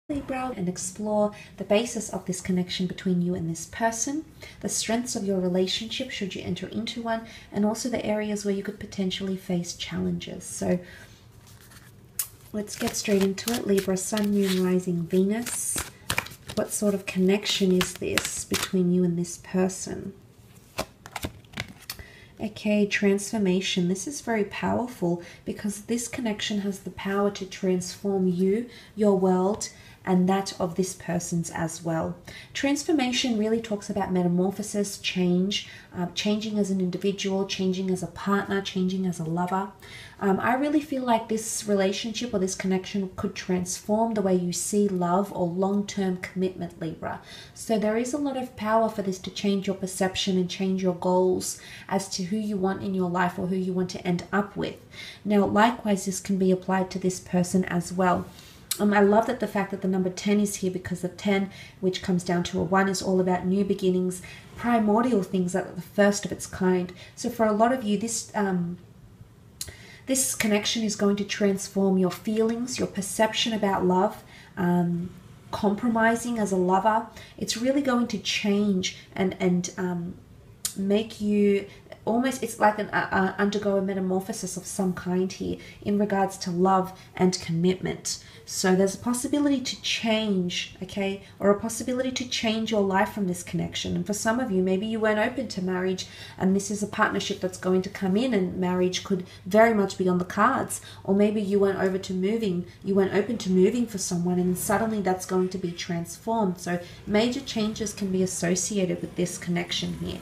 Libra, and explore the basis of this connection between you and this person, the strengths of your relationship should you enter into one, and also the areas where you could potentially face challenges. So let's get straight into it. Libra, Sun, Moon, Rising, Venus. What sort of connection is this between you and this person? Okay, transformation. This is very powerful because this connection has the power to transform you, your world, and that of this person's as well. Transformation really talks about metamorphosis, change, changing as an individual, changing as a partner, changing as a lover. I really feel like this relationship or this connection could transform the way you see love or long-term commitment, Libra. So there is a lot of power for this to change your perception and change your goals as to who you want in your life or who you want to end up with. Now, likewise, this can be applied to this person as well. I love that the fact that the number 10 is here, because the 10, which comes down to a 1, is all about new beginnings, primordial things that are the first of its kind. So for a lot of you, this connection is going to transform your feelings, your perception about love, compromising as a lover. It's really going to change and make you almost, it's like an undergo a metamorphosis of some kind here in regards to love and commitment. So there's a possibility to change, okay, or a possibility to change your life from this connection. And for some of you, maybe you weren't open to marriage, and this is a partnership that's going to come in, and marriage could very much be on the cards. Or maybe you weren't open to moving for someone, and suddenly that's going to be transformed. So major changes can be associated with this connection here.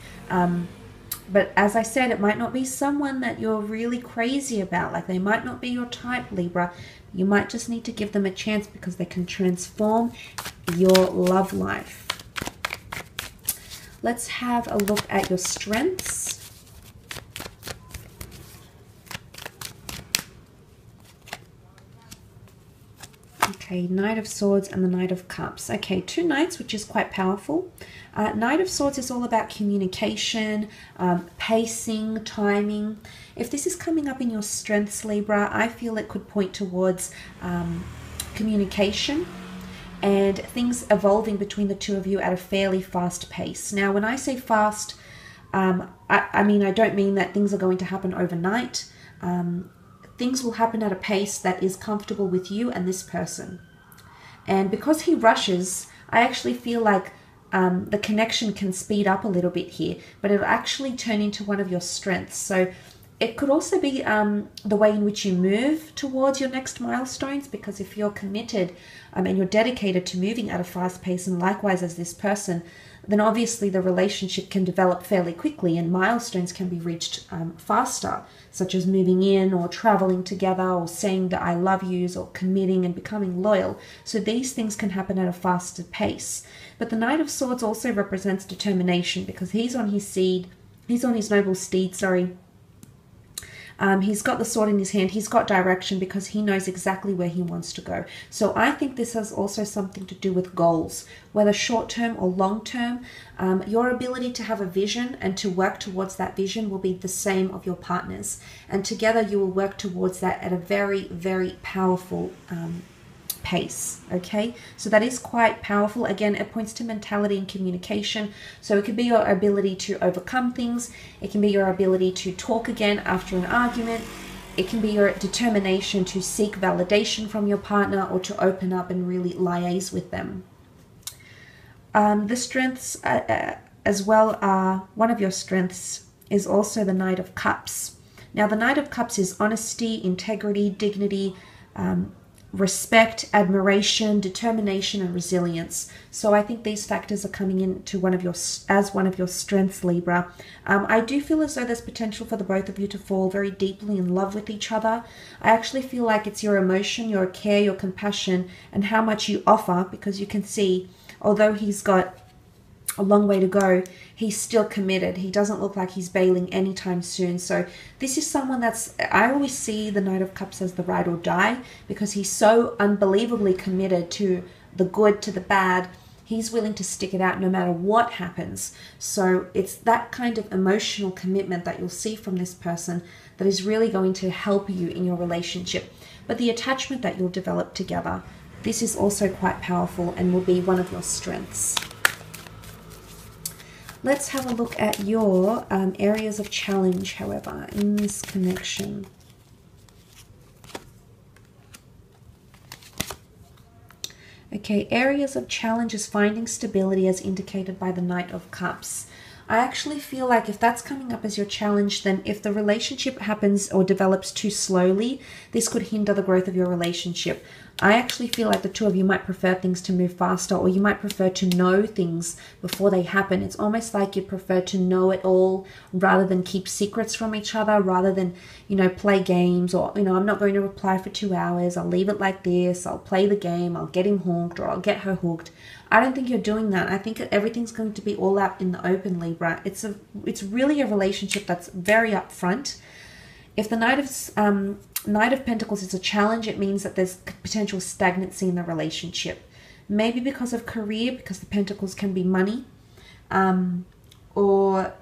But as I said, it might not be someone that you're really crazy about. Like, they might not be your type, Libra. You might just need to give them a chance because they can transform your love life. Let's have a look at your strengths. Okay, Knight of Swords and the Knight of Cups. Okay, 2 Knights, which is quite powerful. Knight of Swords is all about communication, pacing, timing. If this is coming up in your strengths, Libra, I feel it could point towards communication and things evolving between the two of you at a fairly fast pace. Now, when I say fast, I mean, I don't mean that things are going to happen overnight. Things will happen at a pace that is comfortable with you and this person. And because he rushes, I actually feel like the connection can speed up a little bit here, but it'll actually turn into one of your strengths. So it could also be the way in which you move towards your next milestones, because if you're committed and you're dedicated to moving at a fast pace, and likewise as this person, then obviously the relationship can develop fairly quickly and milestones can be reached faster, such as moving in or traveling together or saying the I love yous or committing and becoming loyal. So these things can happen at a faster pace. But the Knight of Swords also represents determination, because he's on his noble steed, sorry. He's got the sword in his hand. He's got direction because he knows exactly where he wants to go. So I think this has also something to do with goals, whether short-term or long-term. Your ability to have a vision and to work towards that vision will be the same of your partners. And together you will work towards that at a very, very powerful pace. Okay, so that is quite powerful. Again, it points to mentality and communication. So it could be your ability to overcome things. It can be your ability to talk again after an argument. It can be your determination to seek validation from your partner or to open up and really liaise with them. The strengths as well are, one of your strengths is also the Knight of Cups. Now the Knight of Cups is honesty, integrity, dignity, respect, admiration, determination, and resilience. So I think these factors are coming into one of your strengths, Libra. I do feel as though there's potential for the both of you to fall very deeply in love with each other. I actually feel like it's your emotion, your care, your compassion, and how much you offer, because you can see, although he's got a long way to go, he's still committed. He doesn't look like he's bailing anytime soon. So this is someone that's, I always see the Knight of Cups as the ride or die, because he's so unbelievably committed to the good, to the bad. He's willing to stick it out no matter what happens. So it's that kind of emotional commitment that you'll see from this person that is really going to help you in your relationship. But the attachment that you'll develop together this is also quite powerful and will be one of your strengths. Let's have a look at your areas of challenge, however, in this connection. Okay, areas of challenge is finding stability as indicated by the Knight of Cups. I actually feel like if that's coming up as your challenge, then if the relationship happens or develops too slowly, this could hinder the growth of your relationship. I actually feel like the two of you might prefer things to move faster, or you might prefer to know things before they happen. It's almost like you prefer to know it all rather than keep secrets from each other, rather than, you know, play games or, you know, I'm not going to reply for 2 hours. I'll leave it like this. I'll play the game. I'll get him hooked or I'll get her hooked. I don't think you're doing that. I think everything's going to be all out in the open, Libra. It's really a relationship that's very upfront. If the Knight of Pentacles is a challenge, it means that there's potential stagnancy in the relationship. Maybe because of career, because the Pentacles can be money, or,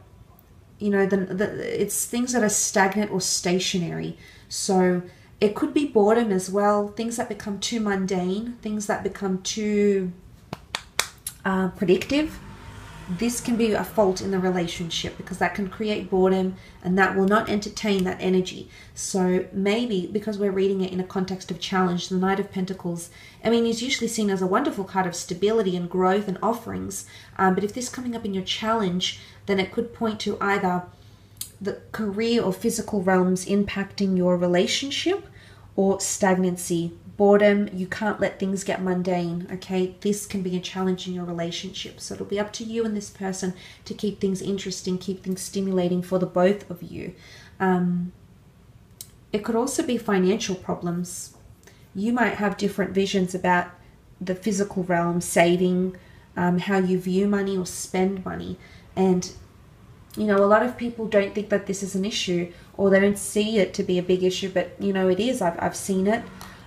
you know, it's things that are stagnant or stationary. So it could be boredom as well, things that become too mundane, things that become too predictive. This can be a fault in the relationship because that can create boredom and that will not entertain that energy. So maybe because we're reading it in a context of challenge, the Knight of Pentacles, I mean, is usually seen as a wonderful card of stability and growth and offerings. But if this is coming up in your challenge, then it could point to either the career or physical realms impacting your relationship, or stagnancy, boredom. You can't let things get mundane, okay? This can be a challenge in your relationship. So it'll be up to you and this person to keep things interesting, keep things stimulating for the both of you. It could also be financial problems. You might have different visions about the physical realm, saving, how you view money or spend money. And, you know, a lot of people don't think that this is an issue, or they don't see it to be a big issue, but, you know, it is. I've seen it.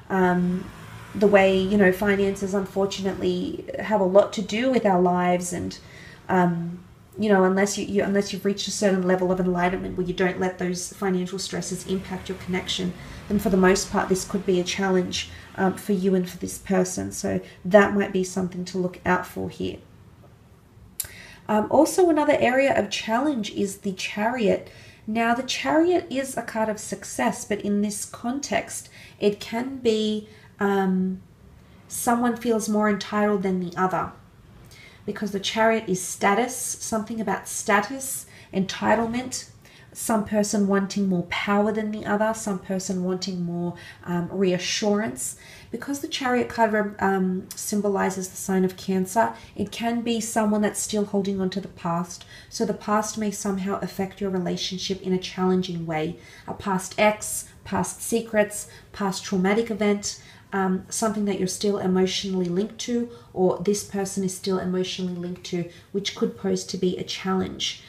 The way, you know, finances unfortunately have a lot to do with our lives, and you know, unless you've reached a certain level of enlightenment where you don't let those financial stresses impact your connection, then for the most part this could be a challenge for you and for this person. So that might be something to look out for here. Also, another area of challenge is the Chariot. Now, the Chariot is a card of success, but in this context, it can be someone feels more entitled than the other, because the Chariot is status, something about status, entitlement, some person wanting more power than the other, some person wanting more reassurance. Because the Chariot card symbolizes the sign of Cancer, it can be someone that's still holding on to the past. So the past may somehow affect your relationship in a challenging way. A past ex, past secrets, past traumatic event, something that you're still emotionally linked to, or this person is still emotionally linked to, which could pose to be a challenge.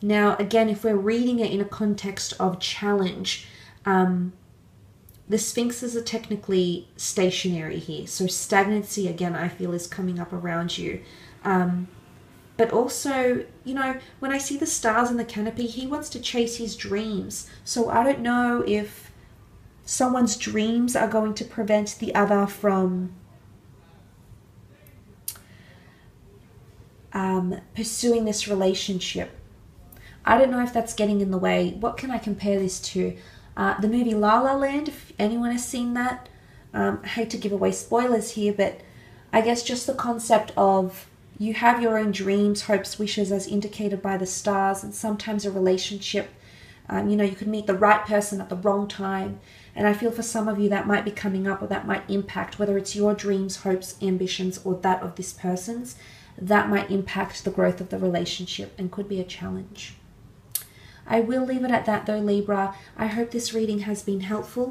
Now, again, if we're reading it in a context of challenge, the sphinxes are technically stationary here. So stagnancy, again, I feel is coming up around you. But also, you know, when I see the stars in the canopy, he wants to chase his dreams. So I don't know if someone's dreams are going to prevent the other from pursuing this relationship. I don't know if that's getting in the way. What can I compare this to? The movie La La Land, if anyone has seen that. I hate to give away spoilers here, but I guess just the concept of you have your own dreams, hopes, wishes as indicated by the stars, and sometimes a relationship, you know, you could meet the right person at the wrong time. And I feel for some of you that might be coming up, or that might impact, whether it's your dreams, hopes, ambitions, or that of this person's, that might impact the growth of the relationship and could be a challenge. I will leave it at that though, Libra. I hope this reading has been helpful.